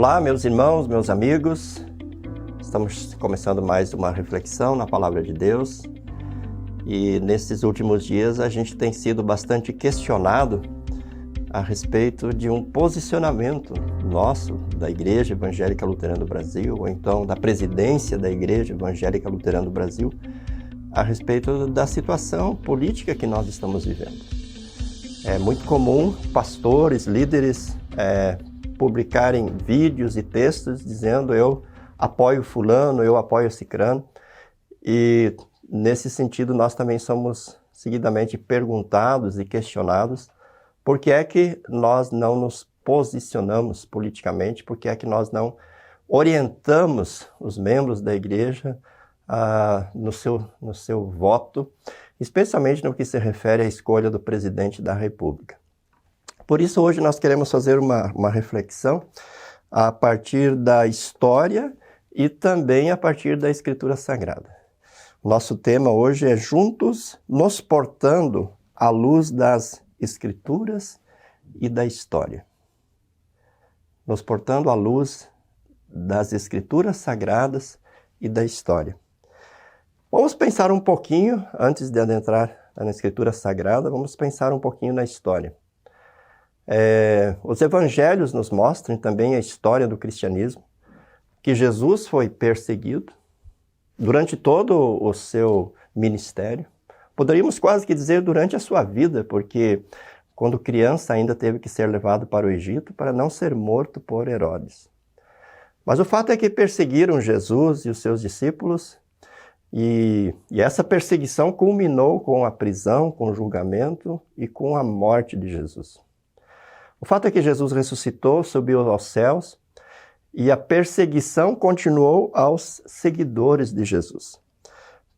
Olá, meus irmãos, meus amigos. Estamos começando mais uma reflexão na Palavra de Deus. E nesses últimos dias a gente tem sido bastante questionado a respeito de um posicionamento nosso, da Igreja Evangélica Luterana do Brasil, ou então da presidência da Igreja Evangélica Luterana do Brasil, a respeito da situação política que nós estamos vivendo. É muito comum pastores, líderes, publicarem vídeos e textos dizendo eu apoio fulano, eu apoio cicrano. E nesse sentido nós também somos seguidamente perguntados e questionados por que é que nós não nos posicionamos politicamente, por que é que nós não orientamos os membros da igreja no seu voto, especialmente no que se refere à escolha do presidente da República. Por isso, hoje nós queremos fazer uma reflexão a partir da história e também a partir da Escritura Sagrada. Nosso tema hoje é Juntos nos portando à luz das Escrituras e da história. Nos portando à luz das Escrituras Sagradas e da história. Vamos pensar um pouquinho, antes de adentrar na Escritura Sagrada, vamos pensar um pouquinho na história. Os evangelhos nos mostram também a história do cristianismo, que Jesus foi perseguido durante todo o seu ministério. Poderíamos quase que dizer durante a sua vida, porque quando criança ainda teve que ser levado para o Egito para não ser morto por Herodes. Mas o fato é que perseguiram Jesus e os seus discípulos, e essa perseguição culminou com a prisão, com o julgamento e com a morte de Jesus. O fato é que Jesus ressuscitou, subiu aos céus, e a perseguição continuou aos seguidores de Jesus.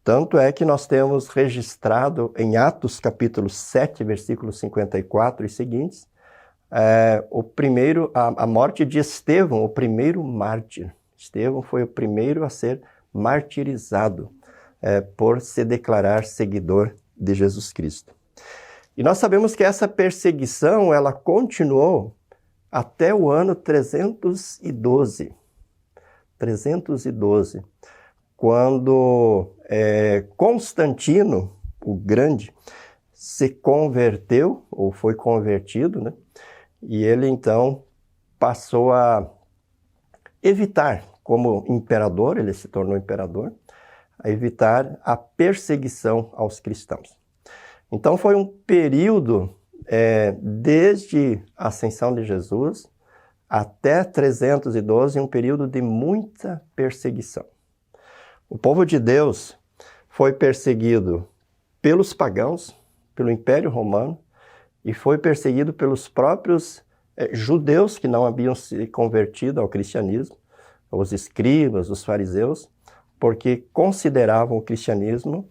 Tanto é que nós temos registrado em Atos capítulo 7, versículos 54 e seguintes, a morte de Estevão, o primeiro mártir. Estevão foi o primeiro a ser martirizado por se declarar seguidor de Jesus Cristo. E nós sabemos que essa perseguição, ela continuou até o ano 312. 312, quando Constantino, o Grande, se converteu, ou foi convertido, né? E ele então passou a evitar, como imperador, ele se tornou imperador, a evitar a perseguição aos cristãos. Então foi um período, desde a ascensão de Jesus até 312, um período de muita perseguição. O povo de Deus foi perseguido pelos pagãos, pelo Império Romano, e foi perseguido pelos próprios judeus que não haviam se convertido ao cristianismo, os escribas, os fariseus, porque consideravam o cristianismo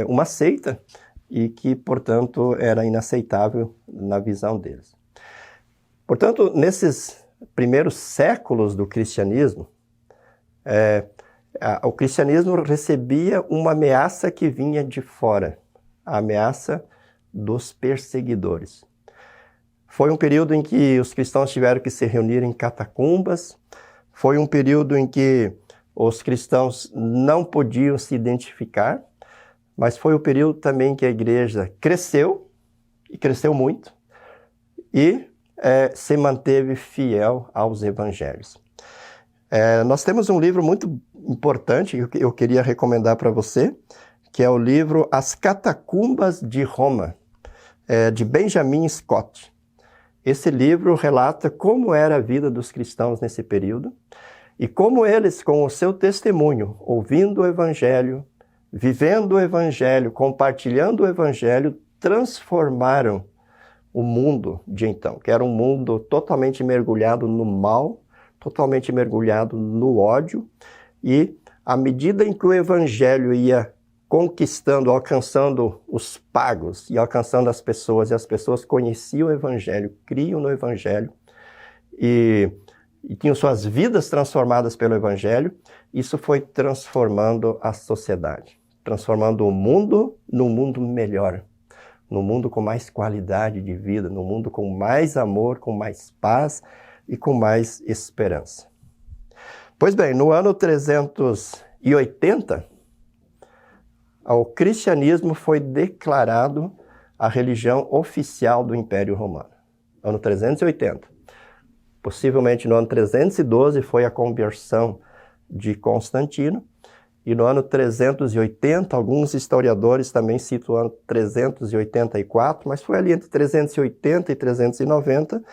uma seita, e que, portanto, era inaceitável na visão deles. Portanto, nesses primeiros séculos do cristianismo, o cristianismo recebia uma ameaça que vinha de fora, a ameaça dos perseguidores. Foi um período em que os cristãos tiveram que se reunir em catacumbas, foi um período em que os cristãos não podiam se identificar, mas foi o período também que a igreja cresceu, e cresceu muito, e se manteve fiel aos evangelhos. Nós temos um livro muito importante que eu queria recomendar para você, que é o livro As Catacumbas de Roma, de Benjamin Scott. Esse livro relata como era a vida dos cristãos nesse período, e como eles, com o seu testemunho, ouvindo o evangelho, vivendo o evangelho, compartilhando o evangelho, transformaram o mundo de então, que era um mundo totalmente mergulhado no mal, totalmente mergulhado no ódio, e à medida em que o evangelho ia conquistando, alcançando os pagos e alcançando as pessoas, e as pessoas conheciam o evangelho, criam no evangelho, e tinham suas vidas transformadas pelo evangelho, isso foi transformando a sociedade, transformando o mundo num mundo melhor, num mundo com mais qualidade de vida, num mundo com mais amor, com mais paz, e com mais esperança. Pois bem, no ano 380, o cristianismo foi declarado a religião oficial do Império Romano. Ano 380. Possivelmente no ano 312 foi a conversão de Constantino, e no ano 380, alguns historiadores também citam o ano 384, mas foi ali entre 380 e 390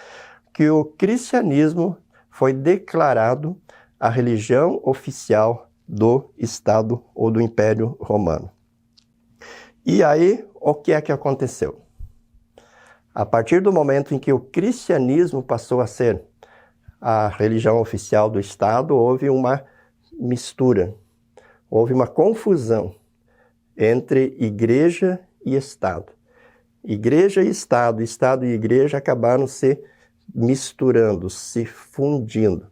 que o cristianismo foi declarado a religião oficial do Estado ou do Império Romano. E aí, o que é que aconteceu? A partir do momento em que o cristianismo passou a ser a religião oficial do Estado, houve uma mistura, houve uma confusão entre igreja e Estado. Igreja e Estado e igreja acabaram se misturando, se fundindo.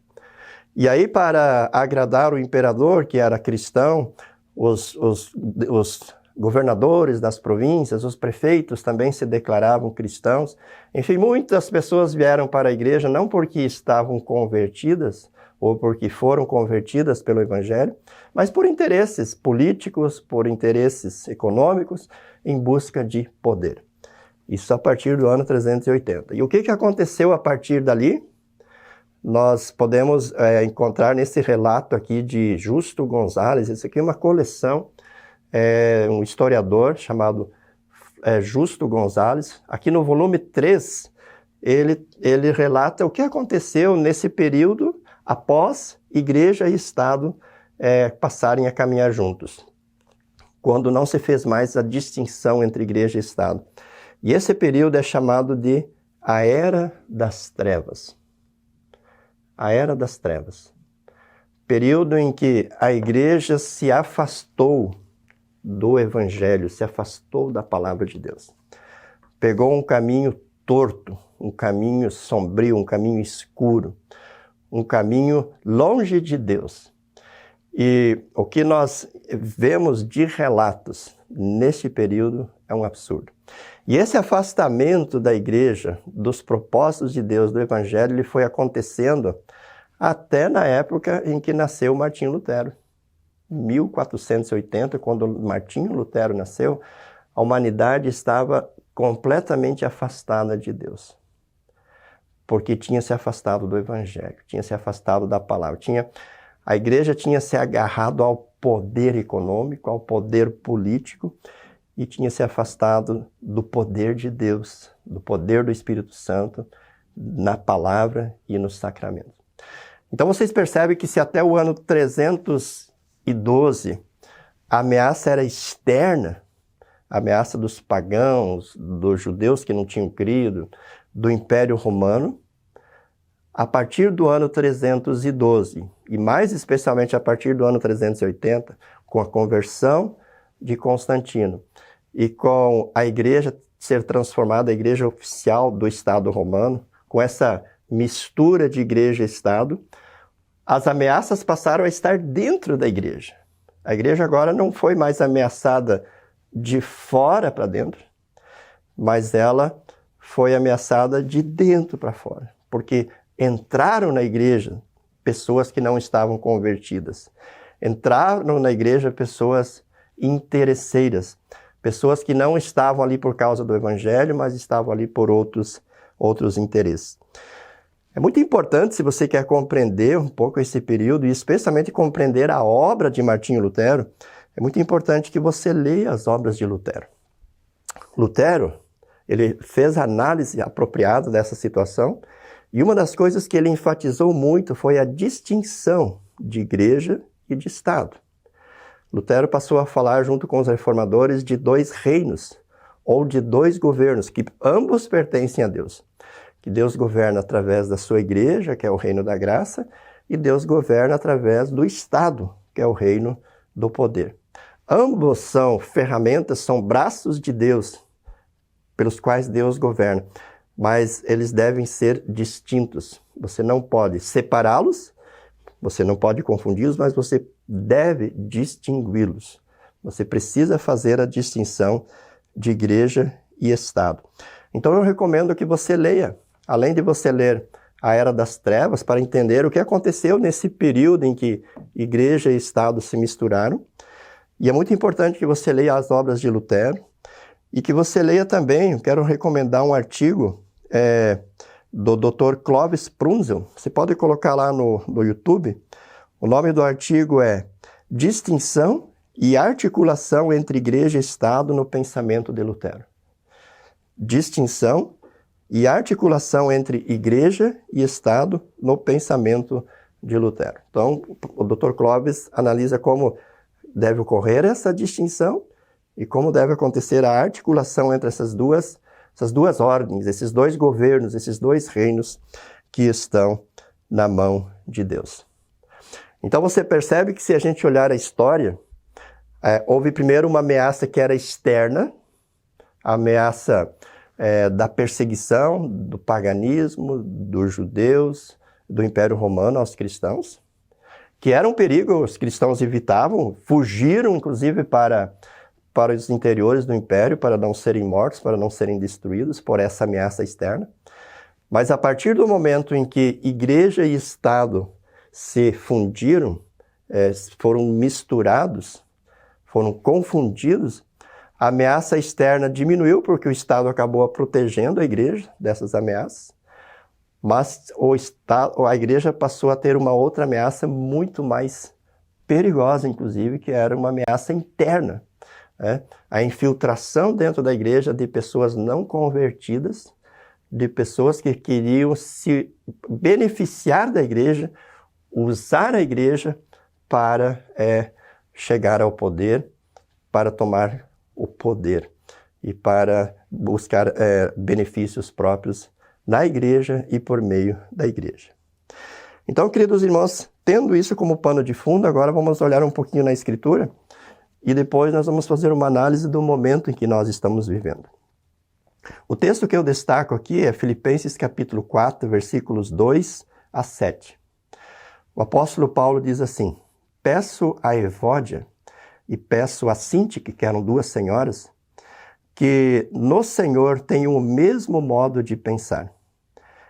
E aí, para agradar o imperador, que era cristão, os governadores das províncias, os prefeitos também se declaravam cristãos. Enfim, muitas pessoas vieram para a igreja não porque estavam convertidas ou porque foram convertidas pelo Evangelho, mas por interesses políticos, por interesses econômicos, em busca de poder. Isso a partir do ano 380. E o que aconteceu a partir dali? Nós podemos encontrar nesse relato aqui de Justo Gonzalez. Isso aqui é uma coleção, um historiador chamado Justo Gonzalez. Aqui no volume 3, ele relata o que aconteceu nesse período após igreja e Estado passarem a caminhar juntos, quando não se fez mais a distinção entre igreja e Estado. E esse período é chamado de a Era das Trevas. A Era das Trevas. Período em que a igreja se afastou do Evangelho, se afastou da palavra de Deus. Pegou um caminho torto, um caminho sombrio, um caminho escuro, um caminho longe de Deus. E o que nós vemos de relatos neste período é um absurdo. E esse afastamento da igreja, dos propósitos de Deus, do Evangelho, ele foi acontecendo até na época em que nasceu Martinho Lutero. Em 1480, quando Martinho Lutero nasceu, a humanidade estava completamente afastada de Deus. Porque tinha se afastado do Evangelho, tinha se afastado da palavra. A igreja tinha se agarrado ao poder econômico, ao poder político, e tinha se afastado do poder de Deus, do poder do Espírito Santo, na palavra e nos sacramentos. Então vocês percebem que se até o ano 312 a ameaça era externa, a ameaça dos pagãos, dos judeus que não tinham crido, do Império Romano, a partir do ano 312, e mais especialmente a partir do ano 380, com a conversão de Constantino, e com a igreja ser transformada, a igreja oficial do Estado romano, com essa mistura de igreja e Estado, as ameaças passaram a estar dentro da igreja. A igreja agora não foi mais ameaçada de fora para dentro, mas ela foi ameaçada de dentro para fora, porque entraram na igreja pessoas que não estavam convertidas, entraram na igreja pessoas interesseiras, pessoas que não estavam ali por causa do Evangelho, mas estavam ali por outros interesses. É muito importante, se você quer compreender um pouco esse período, e especialmente compreender a obra de Martinho Lutero, é muito importante que você leia as obras de Lutero. Lutero, ele fez a análise apropriada dessa situação, e uma das coisas que ele enfatizou muito foi a distinção de igreja e de Estado. Lutero passou a falar, junto com os reformadores, de dois reinos, ou de dois governos, que ambos pertencem a Deus. Que Deus governa através da sua igreja, que é o reino da graça, e Deus governa através do Estado, que é o reino do poder. Ambos são ferramentas, são braços de Deus, pelos quais Deus governa, mas eles devem ser distintos. Você não pode separá-los, você não pode confundi-los, mas você deve distingui-los. Você precisa fazer a distinção de igreja e Estado. Então eu recomendo que você leia, além de você ler a Era das Trevas, para entender o que aconteceu nesse período em que igreja e Estado se misturaram. E é muito importante que você leia as obras de Lutero e que você leia também, eu quero recomendar um artigo do Dr. Clovis Prunzel. Você pode colocar lá no YouTube. O nome do artigo é Distinção e Articulação entre Igreja e Estado no Pensamento de Lutero. Distinção e articulação entre Igreja e Estado no pensamento de Lutero. Então, o Dr. Clovis analisa como deve ocorrer essa distinção e como deve acontecer a articulação entre essas duas ordens, esses dois governos, esses dois reinos que estão na mão de Deus. Então você percebe que se a gente olhar a história, houve primeiro uma ameaça que era externa, a ameaça da perseguição, do paganismo, dos judeus, do Império Romano aos cristãos, que era um perigo, os cristãos evitavam, fugiram inclusive para os interiores do Império, para não serem mortos, para não serem destruídos por essa ameaça externa. Mas a partir do momento em que Igreja e Estado se fundiram, foram misturados, foram confundidos, a ameaça externa diminuiu porque o Estado acabou protegendo a Igreja dessas ameaças, mas a Igreja passou a ter uma outra ameaça muito mais perigosa, inclusive, que era uma ameaça interna. A infiltração dentro da Igreja de pessoas não convertidas, de pessoas que queriam se beneficiar da Igreja, usar a Igreja para chegar ao poder, para tomar o poder e para buscar benefícios próprios na Igreja e por meio da Igreja. Então, queridos irmãos, tendo isso como pano de fundo, agora vamos olhar um pouquinho na Escritura e depois nós vamos fazer uma análise do momento em que nós estamos vivendo. O texto que eu destaco aqui é Filipenses capítulo 4, versículos 2 a 7. O apóstolo Paulo diz assim: peço a Evódia e peço a Síntique, que eram duas senhoras, que no Senhor tenham o mesmo modo de pensar.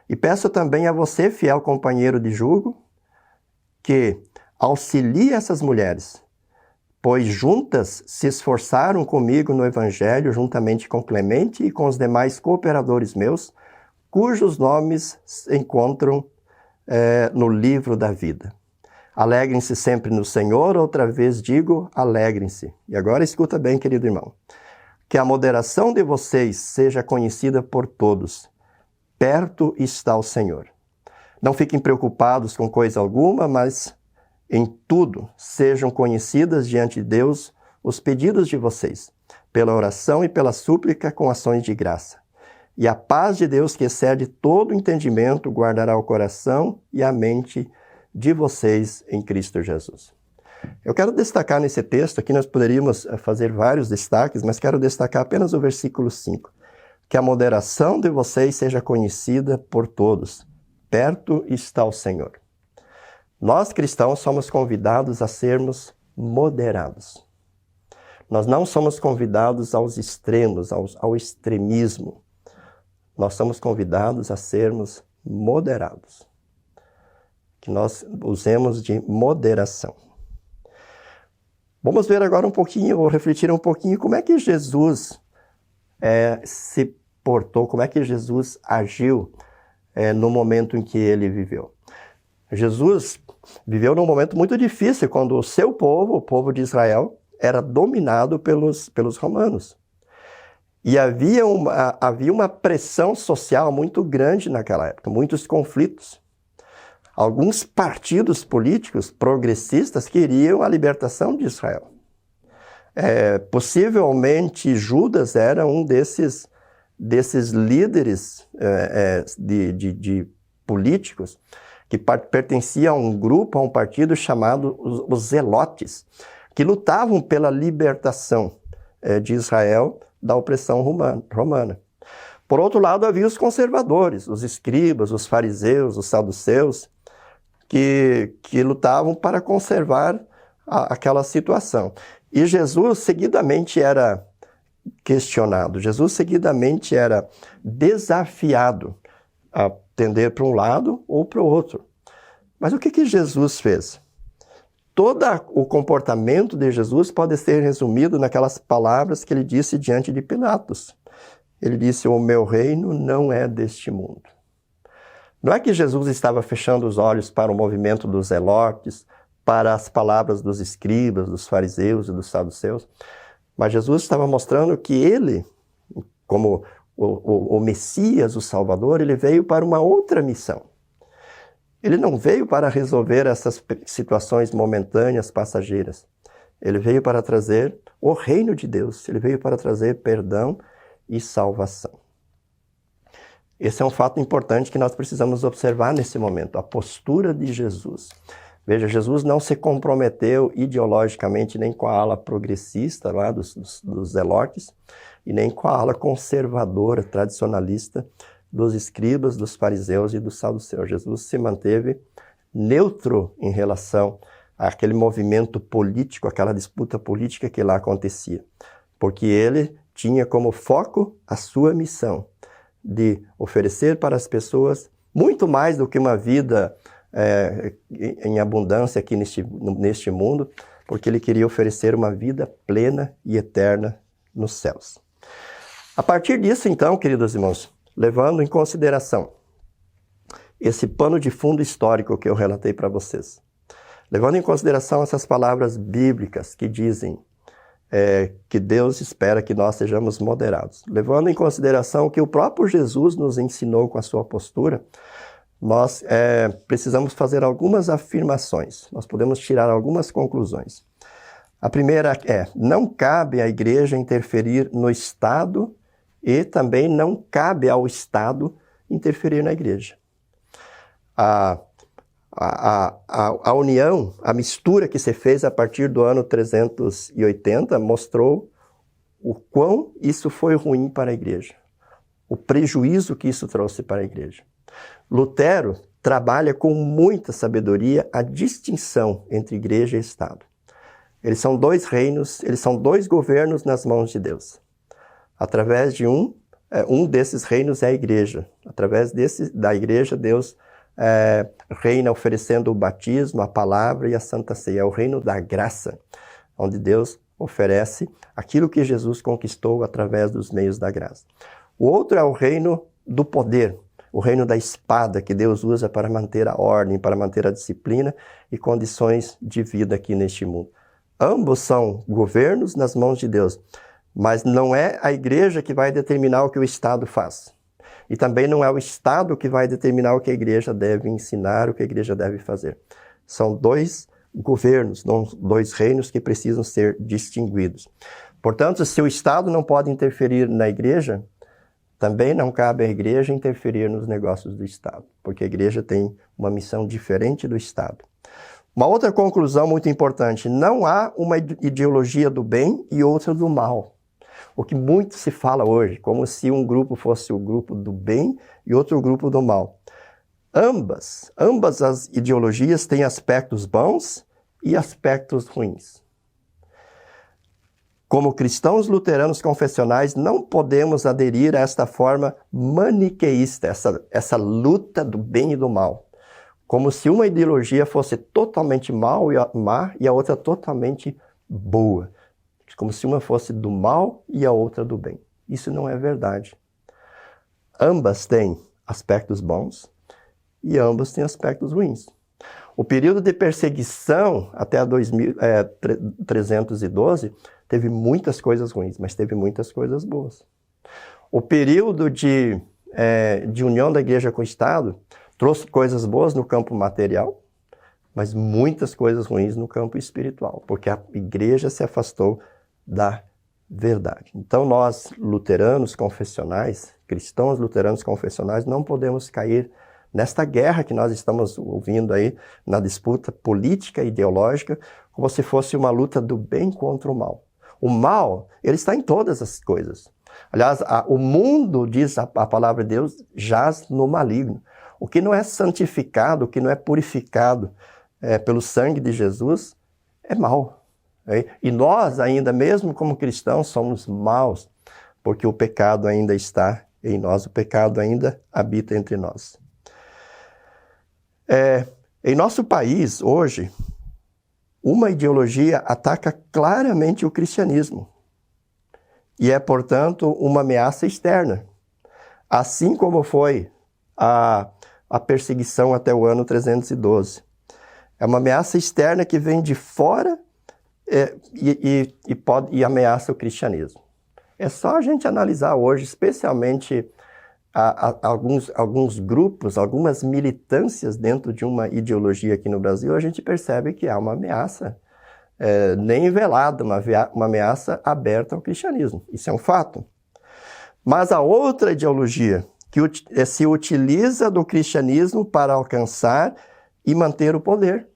E peço também a você, fiel companheiro de jugo, que auxilie essas mulheres, pois juntas se esforçaram comigo no Evangelho, juntamente com Clemente e com os demais cooperadores meus, cujos nomes se encontram no livro da vida. Alegrem-se sempre no Senhor, outra vez digo, alegrem-se. E agora escuta bem, querido irmão. Que a moderação de vocês seja conhecida por todos. Perto está o Senhor. Não fiquem preocupados com coisa alguma, mas em tudo sejam conhecidas diante de Deus os pedidos de vocês, pela oração e pela súplica com ações de graça. E a paz de Deus, que excede todo entendimento, guardará o coração e a mente de vocês em Cristo Jesus. Eu quero destacar nesse texto, aqui nós poderíamos fazer vários destaques, mas quero destacar apenas o versículo 5. Que a moderação de vocês seja conhecida por todos. Perto está o Senhor. Nós cristãos somos convidados a sermos moderados. Nós não somos convidados aos extremos, ao extremismo. Nós somos convidados a sermos moderados. Que nós usemos de moderação. Vamos ver agora um pouquinho, ou refletir um pouquinho, como é que Jesus se portou, como é que Jesus agiu no momento em que ele viveu. Jesus viveu num momento muito difícil, quando o seu povo, o povo de Israel, era dominado pelos romanos. E havia uma pressão social muito grande naquela época, muitos conflitos. Alguns partidos políticos progressistas queriam a libertação de Israel. Possivelmente Judas era um desses líderes de políticos que pertencia a um grupo, a um partido chamado os Zelotes, que lutavam pela libertação de Israel da opressão romana. Por outro lado, havia os conservadores, os escribas, os fariseus, os saduceus, que lutavam para conservar aquela situação. E Jesus seguidamente era questionado, Jesus seguidamente era desafiado a tender para um lado ou para o outro. Mas o que Jesus fez? Todo o comportamento de Jesus pode ser resumido naquelas palavras que ele disse diante de Pilatos. Ele disse, o meu reino não é deste mundo. Não é que Jesus estava fechando os olhos para o movimento dos zelotes, para as palavras dos escribas, dos fariseus e dos saduceus, mas Jesus estava mostrando que ele, como o Messias, o Salvador, ele veio para uma outra missão. Ele não veio para resolver essas situações momentâneas, passageiras. Ele veio para trazer o reino de Deus. Ele veio para trazer perdão e salvação. Esse é um fato importante que nós precisamos observar nesse momento, a postura de Jesus. Veja, Jesus não se comprometeu ideologicamente nem com a ala progressista lá dos zelotes e nem com a ala conservadora, tradicionalista dos escribas, dos fariseus e dos saduceus. Jesus se manteve neutro em relação àquele movimento político, aquela disputa política que lá acontecia, porque ele tinha como foco a sua missão de oferecer para as pessoas muito mais do que uma vida em abundância aqui neste mundo, porque ele queria oferecer uma vida plena e eterna nos céus. A partir disso, então, queridos irmãos, levando em consideração esse pano de fundo histórico que eu relatei para vocês, levando em consideração essas palavras bíblicas que dizem que Deus espera que nós sejamos moderados, levando em consideração que o próprio Jesus nos ensinou com a sua postura, nós precisamos fazer algumas afirmações, nós podemos tirar algumas conclusões. A primeira não cabe à igreja interferir no Estado e também não cabe ao Estado interferir na igreja. A união, a mistura que se fez a partir do ano 380 mostrou o quão isso foi ruim para a igreja, o prejuízo que isso trouxe para a igreja. Lutero trabalha com muita sabedoria a distinção entre igreja e Estado. Eles são dois reinos, eles são dois governos nas mãos de Deus. Através de um desses reinos é a igreja. Através da igreja, Deus reina oferecendo o batismo, a palavra e a Santa Ceia. É o reino da graça, onde Deus oferece aquilo que Jesus conquistou através dos meios da graça. O outro é o reino do poder, o reino da espada que Deus usa para manter a ordem, para manter a disciplina e condições de vida aqui neste mundo. Ambos são governos nas mãos de Deus, mas não é a igreja que vai determinar o que o Estado faz. E também não é o Estado que vai determinar o que a igreja deve ensinar, o que a igreja deve fazer. São dois governos, dois reinos que precisam ser distinguidos. Portanto, se o Estado não pode interferir na igreja, também não cabe à igreja interferir nos negócios do Estado, porque a igreja tem uma missão diferente do Estado. Uma outra conclusão muito importante, não há uma ideologia do bem e outra do mal. O que muito se fala hoje, como se um grupo fosse o grupo do bem e outro grupo do mal. Ambas as ideologias têm aspectos bons e aspectos ruins. Como cristãos luteranos confessionais, não podemos aderir a esta forma maniqueísta, essa luta do bem e do mal. Como se uma ideologia fosse totalmente má e a outra totalmente boa. Como se uma fosse do mal e a outra do bem. Isso não é verdade. Ambas têm aspectos bons e ambas têm aspectos ruins. O período de perseguição até 312 teve muitas coisas ruins, mas teve muitas coisas boas. O período de união da igreja com o Estado trouxe coisas boas no campo material, mas muitas coisas ruins no campo espiritual, porque a igreja se afastou da verdade. Então nós, luteranos confessionais, cristãos luteranos confessionais, não podemos cair nesta guerra que nós estamos ouvindo aí, na disputa política e ideológica, como se fosse uma luta do bem contra o mal. O mal, ele está em todas as coisas. Aliás, o mundo, diz a palavra de Deus, jaz no maligno. O que não é santificado, o que não é purificado pelo sangue de Jesus, é mal. E nós ainda, mesmo como cristãos, somos maus, porque o pecado ainda está em nós, o pecado ainda habita entre nós. Em nosso país, hoje, uma ideologia ataca claramente o cristianismo e é, portanto, uma ameaça externa, assim como foi a perseguição até o ano 312. É uma ameaça externa que vem de fora e ameaça o cristianismo. É só a gente analisar hoje, especialmente alguns grupos, algumas militâncias dentro de uma ideologia aqui no Brasil, a gente percebe que há uma ameaça nem velada, uma ameaça aberta ao cristianismo. Isso é um fato. Mas a outra ideologia que se utiliza do cristianismo para alcançar e manter o poder.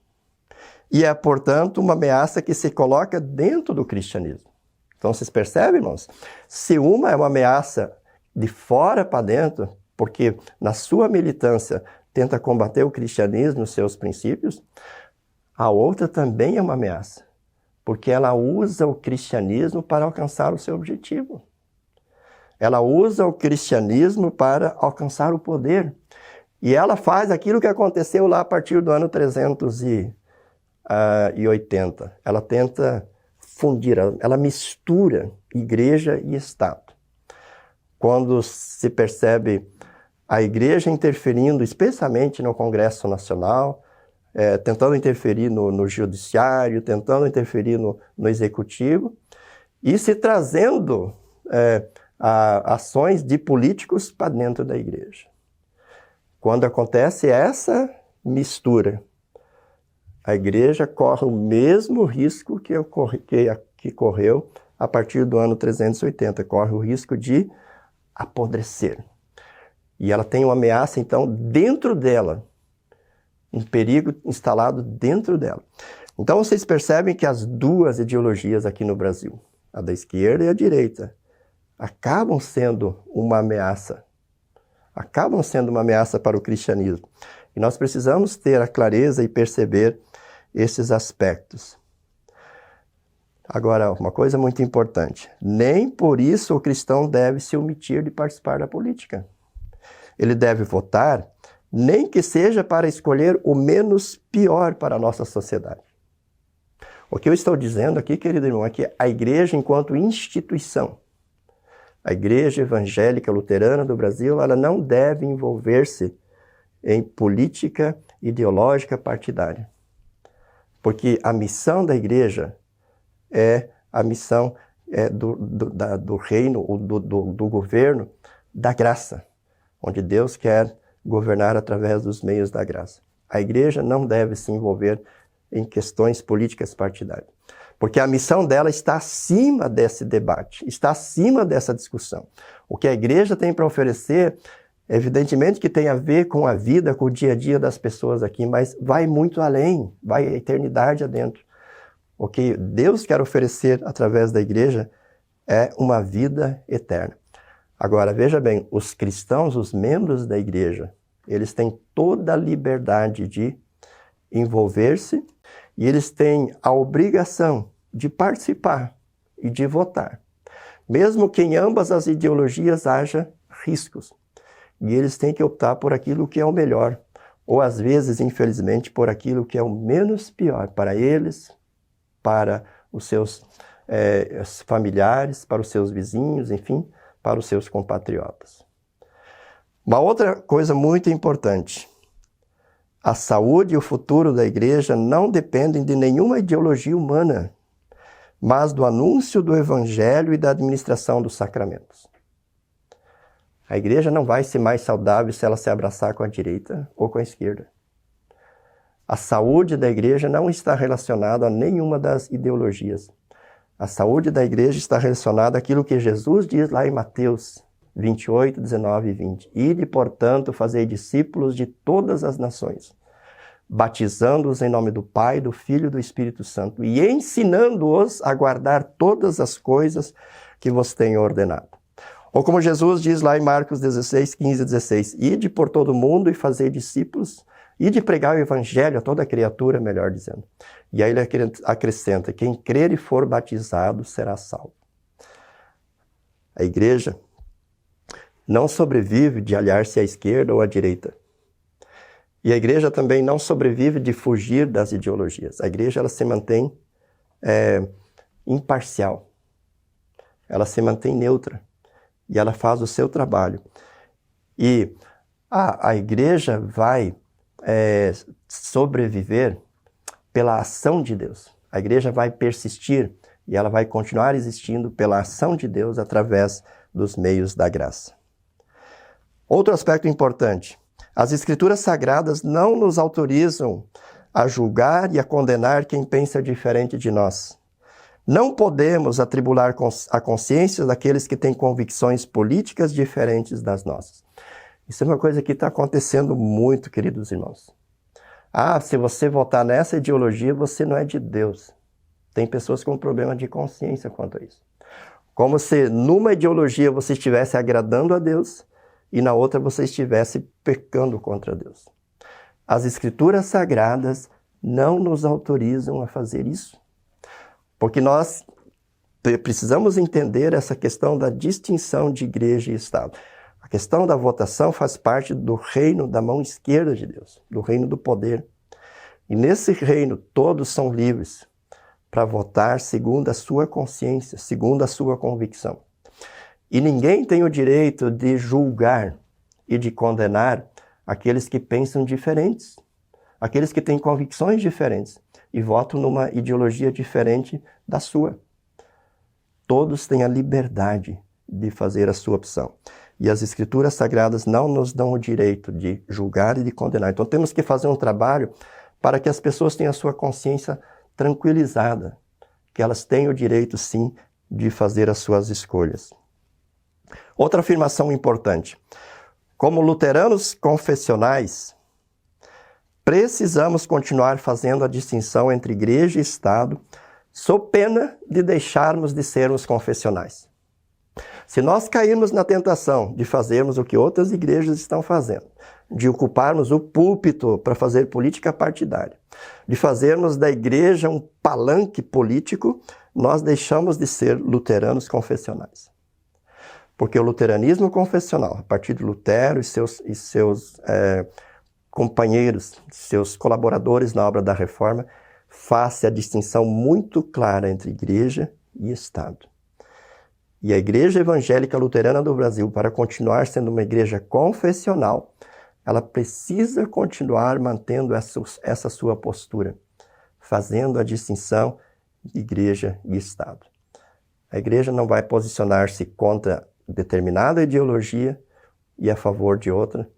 E é, portanto, uma ameaça que se coloca dentro do cristianismo. Então, vocês percebem, irmãos? Se uma é uma ameaça de fora para dentro, porque na sua militância tenta combater o cristianismo, os seus princípios, a outra também é uma ameaça, porque ela usa o cristianismo para alcançar o seu objetivo. Ela usa o cristianismo para alcançar o poder. E ela faz aquilo que aconteceu lá a partir do ano 380. Ela tenta fundir, ela mistura igreja e Estado. Quando se percebe a igreja interferindo, especialmente no Congresso Nacional, tentando interferir no judiciário, tentando interferir no executivo, e se trazendo ações de políticos para dentro da igreja. Quando acontece essa mistura, a igreja corre o mesmo risco que correu a partir do ano 380, corre o risco de apodrecer. E ela tem uma ameaça, então, dentro dela, um perigo instalado dentro dela. Então, vocês percebem que as duas ideologias aqui no Brasil, a da esquerda e a direita, acabam sendo uma ameaça para o cristianismo. E nós precisamos ter a clareza e perceber esses aspectos. Agora, uma coisa muito importante, nem por isso o cristão deve se omitir de participar da política. Ele deve votar, nem que seja para escolher o menos pior para a nossa sociedade. O que eu estou dizendo aqui, querido irmão, é que a igreja, enquanto instituição, a Igreja Evangélica Luterana do Brasil, ela não deve envolver-se em política ideológica partidária. Porque a missão da igreja é a missão do reino, do governo da graça, onde Deus quer governar através dos meios da graça. A igreja não deve se envolver em questões políticas partidárias. Porque a missão dela está acima desse debate, está acima dessa discussão. O que a igreja tem para oferecer, evidentemente que tem a ver com a vida, com o dia a dia das pessoas aqui, mas vai muito além, vai a eternidade adentro. O que Deus quer oferecer através da igreja é uma vida eterna. Agora, veja bem, os cristãos, os membros da igreja, eles têm toda a liberdade de envolver-se e eles têm a obrigação de participar e de votar. Mesmo que em ambas as ideologias haja riscos. E eles têm que optar por aquilo que é o melhor. Ou às vezes, infelizmente, por aquilo que é o menos pior para eles, para os seus familiares, para os seus vizinhos, enfim, para os seus compatriotas. Uma outra coisa muito importante. A saúde e o futuro da igreja não dependem de nenhuma ideologia humana, mas do anúncio do evangelho e da administração dos sacramentos. A igreja não vai ser mais saudável se ela se abraçar com a direita ou com a esquerda. A saúde da igreja não está relacionada a nenhuma das ideologias. A saúde da igreja está relacionada àquilo que Jesus diz lá em Mateus 28, 19 e 20. Ide, portanto, fazei discípulos de todas as nações, batizando-os em nome do Pai, do Filho e do Espírito Santo, e ensinando-os a guardar todas as coisas que vos tenho ordenado. Ou como Jesus diz lá em Marcos 16, 15 e 16, ide por todo mundo e fazei discípulos, ide pregar o evangelho a toda criatura, melhor dizendo. E aí ele acrescenta, quem crer e for batizado será salvo. A igreja não sobrevive de aliar-se à esquerda ou à direita. E a igreja também não sobrevive de fugir das ideologias. A igreja ela se mantém imparcial. Ela se mantém neutra. E ela faz o seu trabalho. E a igreja vai sobreviver pela ação de Deus. A igreja vai persistir e ela vai continuar existindo pela ação de Deus através dos meios da graça. Outro aspecto importante. As Escrituras Sagradas não nos autorizam a julgar e a condenar quem pensa diferente de nós. Não podemos atribular a consciência daqueles que têm convicções políticas diferentes das nossas. Isso é uma coisa que está acontecendo muito, queridos irmãos. Se você votar nessa ideologia, você não é de Deus. Tem pessoas com problema de consciência quanto a isso. Como se numa ideologia você estivesse agradando a Deus e na outra você estivesse pecando contra Deus. As Escrituras Sagradas não nos autorizam a fazer isso. Porque nós precisamos entender essa questão da distinção de igreja e Estado. A questão da votação faz parte do reino da mão esquerda de Deus, do reino do poder. E nesse reino todos são livres para votar segundo a sua consciência, segundo a sua convicção. E ninguém tem o direito de julgar e de condenar aqueles que pensam diferentes, aqueles que têm convicções diferentes e votam numa ideologia diferente da sua. Todos têm a liberdade de fazer a sua opção. E as Escrituras Sagradas não nos dão o direito de julgar e de condenar. Então temos que fazer um trabalho para que as pessoas tenham a sua consciência tranquilizada, que elas têm o direito, sim, de fazer as suas escolhas. Outra afirmação importante. Como luteranos confessionais, precisamos continuar fazendo a distinção entre igreja e Estado, sob pena de deixarmos de sermos confessionais. Se nós cairmos na tentação de fazermos o que outras igrejas estão fazendo, de ocuparmos o púlpito para fazer política partidária, de fazermos da igreja um palanque político, nós deixamos de ser luteranos confessionais. Porque o luteranismo confessional, a partir de Lutero e seus companheiros, seus colaboradores na obra da Reforma, faz a distinção muito clara entre igreja e Estado. E a Igreja Evangélica Luterana do Brasil, para continuar sendo uma igreja confessional, ela precisa continuar mantendo essa sua postura, fazendo a distinção de igreja e Estado. A igreja não vai posicionar-se contra determinada ideologia e a favor de outra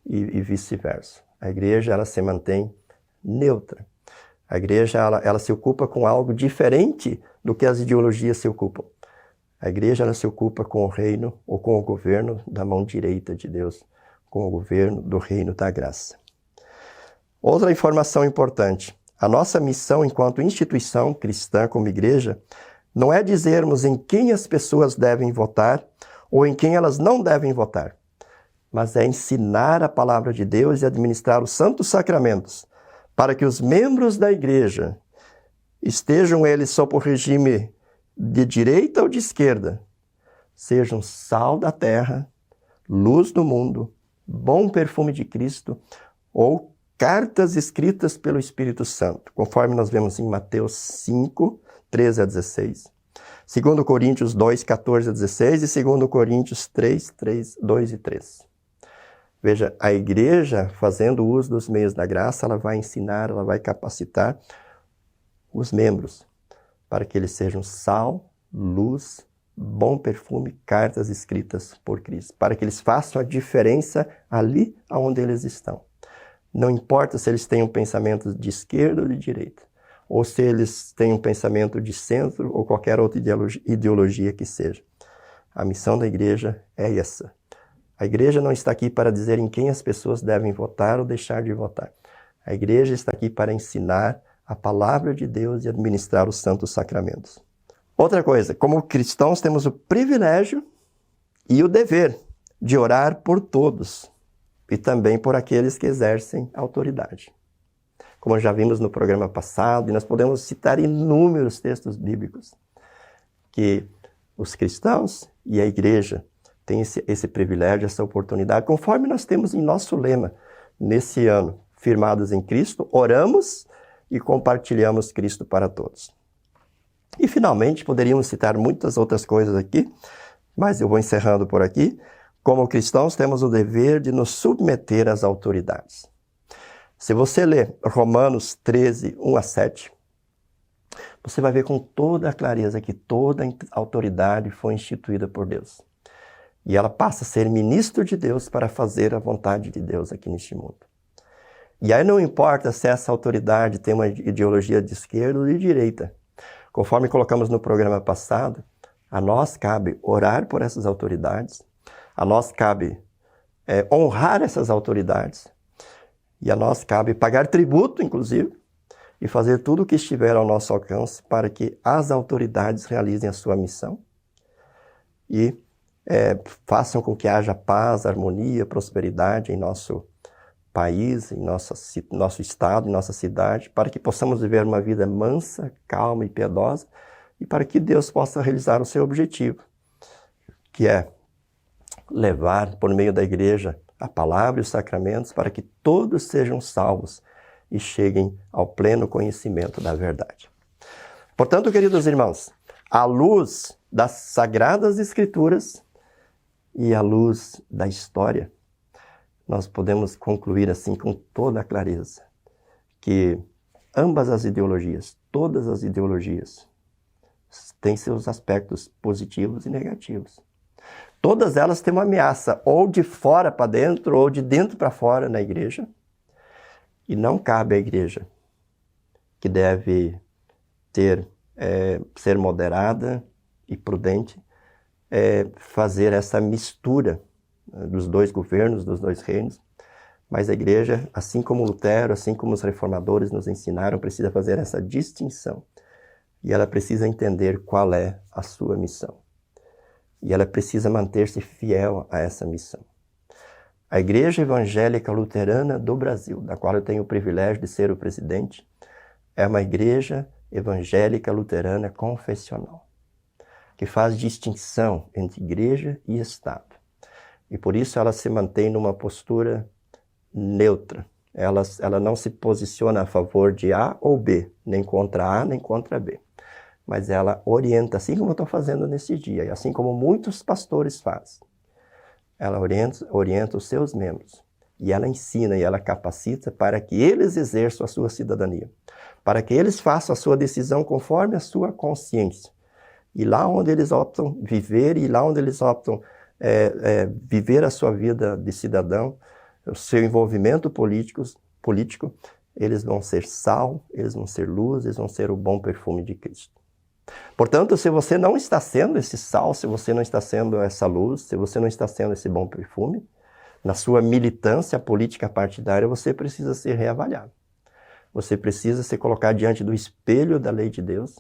e vice-versa. A igreja ela se mantém neutra. A igreja ela se ocupa com algo diferente do que as ideologias se ocupam. A igreja ela se ocupa com o reino ou com o governo da mão direita de Deus, com o governo do reino da graça. Outra informação importante. A nossa missão enquanto instituição cristã como igreja não é dizermos em quem as pessoas devem votar ou em quem elas não devem votar, mas é ensinar a palavra de Deus e administrar os santos sacramentos para que os membros da igreja, estejam eles sob o regime de direita ou de esquerda, sejam sal da terra, luz do mundo, bom perfume de Cristo ou cartas escritas pelo Espírito Santo, conforme nós vemos em Mateus 5, 13 a 16. 2 Coríntios 2, 14 a 16 e 2 Coríntios 3, 2 e 3. Veja, a igreja, fazendo uso dos meios da graça, ela vai ensinar, ela vai capacitar os membros para que eles sejam sal, luz, bom perfume, cartas escritas por Cristo, para que eles façam a diferença ali onde eles estão. Não importa se eles têm um pensamento de esquerda ou de direita, ou se eles têm um pensamento de centro ou qualquer outra ideologia que seja. A missão da igreja é essa. A igreja não está aqui para dizer em quem as pessoas devem votar ou deixar de votar. A igreja está aqui para ensinar a palavra de Deus e administrar os santos sacramentos. Outra coisa, como cristãos temos o privilégio e o dever de orar por todos e também por aqueles que exercem autoridade. Como já vimos no programa passado, e nós podemos citar inúmeros textos bíblicos, que os cristãos e a igreja têm esse privilégio, essa oportunidade, conforme nós temos em nosso lema nesse ano, firmados em Cristo, oramos e compartilhamos Cristo para todos. E, finalmente, poderíamos citar muitas outras coisas aqui, mas eu vou encerrando por aqui. Como cristãos, temos o dever de nos submeter às autoridades. Se você ler Romanos 13, 1 a 7, você vai ver com toda a clareza que toda autoridade foi instituída por Deus. E ela passa a ser ministro de Deus para fazer a vontade de Deus aqui neste mundo. E aí não importa se essa autoridade tem uma ideologia de esquerda ou de direita. Conforme colocamos no programa passado, a nós cabe orar por essas autoridades, a nós cabe honrar essas autoridades, e a nós cabe pagar tributo, inclusive, e fazer tudo o que estiver ao nosso alcance para que as autoridades realizem a sua missão e façam com que haja paz, harmonia, prosperidade em nosso país, em nosso estado, em nossa cidade, para que possamos viver uma vida mansa, calma e piedosa, e para que Deus possa realizar o seu objetivo, que é levar, por meio da igreja, a palavra e os sacramentos, para que todos sejam salvos e cheguem ao pleno conhecimento da verdade. Portanto, queridos irmãos, à luz das Sagradas Escrituras e à luz da história, nós podemos concluir assim com toda a clareza que ambas as ideologias, todas as ideologias, têm seus aspectos positivos e negativos. Todas elas têm uma ameaça, ou de fora para dentro, ou de dentro para fora na igreja. E não cabe à igreja, que deve ser moderada e prudente, fazer essa mistura dos dois governos, dos dois reinos. Mas a igreja, assim como Lutero, assim como os reformadores nos ensinaram, precisa fazer essa distinção. E ela precisa entender qual é a sua missão. E ela precisa manter-se fiel a essa missão. A Igreja Evangélica Luterana do Brasil, da qual eu tenho o privilégio de ser o presidente, é uma igreja evangélica luterana confessional, que faz distinção entre igreja e Estado. E por isso ela se mantém numa postura neutra. Ela não se posiciona a favor de A ou B, nem contra A, nem contra B. Mas ela orienta, assim como eu estou fazendo nesse dia, e assim como muitos pastores fazem. Ela orienta os seus membros. E ela ensina e ela capacita para que eles exerçam a sua cidadania. Para que eles façam a sua decisão conforme a sua consciência. E lá onde eles optam viver, e lá onde eles optam viver a sua vida de cidadão, o seu envolvimento político, eles vão ser sal, eles vão ser luz, eles vão ser o bom perfume de Cristo. Portanto, se você não está sendo esse sal, se você não está sendo essa luz, se você não está sendo esse bom perfume, na sua militância política partidária, você precisa ser reavaliado. Você precisa se colocar diante do espelho da lei de Deus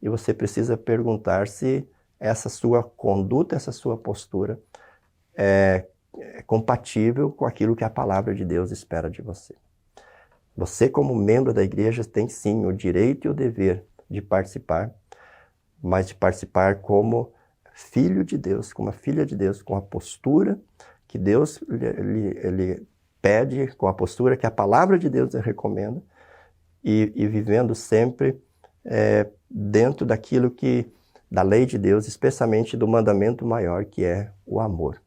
e você precisa perguntar se essa sua conduta, essa sua postura é compatível com aquilo que a palavra de Deus espera de você. Você, como membro da igreja, tem sim o direito e o dever de participar, mas de participar como filho de Deus, como a filha de Deus, com a postura que Deus ele pede, com a postura que a palavra de Deus recomenda, e vivendo sempre dentro daquilo da lei de Deus, especialmente do mandamento maior, que é o amor.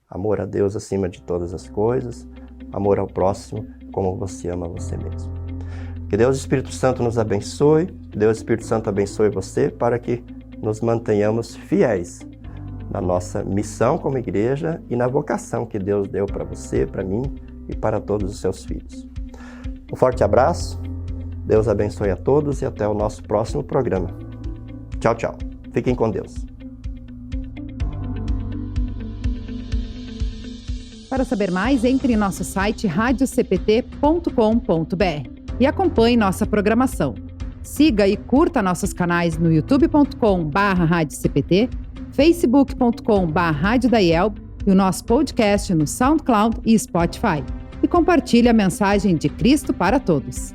Amor a Deus acima de todas as coisas, amor ao próximo como você ama você mesmo. Que Deus Espírito Santo nos abençoe, que Deus Espírito Santo abençoe você para que nos mantenhamos fiéis na nossa missão como igreja e na vocação que Deus deu para você, para mim e para todos os seus filhos. Um forte abraço, Deus abençoe a todos e até o nosso próximo programa. Tchau, tchau. Fiquem com Deus. Para saber mais, entre em nosso site radiocpt.com.br e acompanhe nossa programação. Siga e curta nossos canais no youtube.com/radiocpt, facebook.com/radiodaielb e o nosso podcast no SoundCloud e Spotify. E compartilhe a mensagem de Cristo para todos.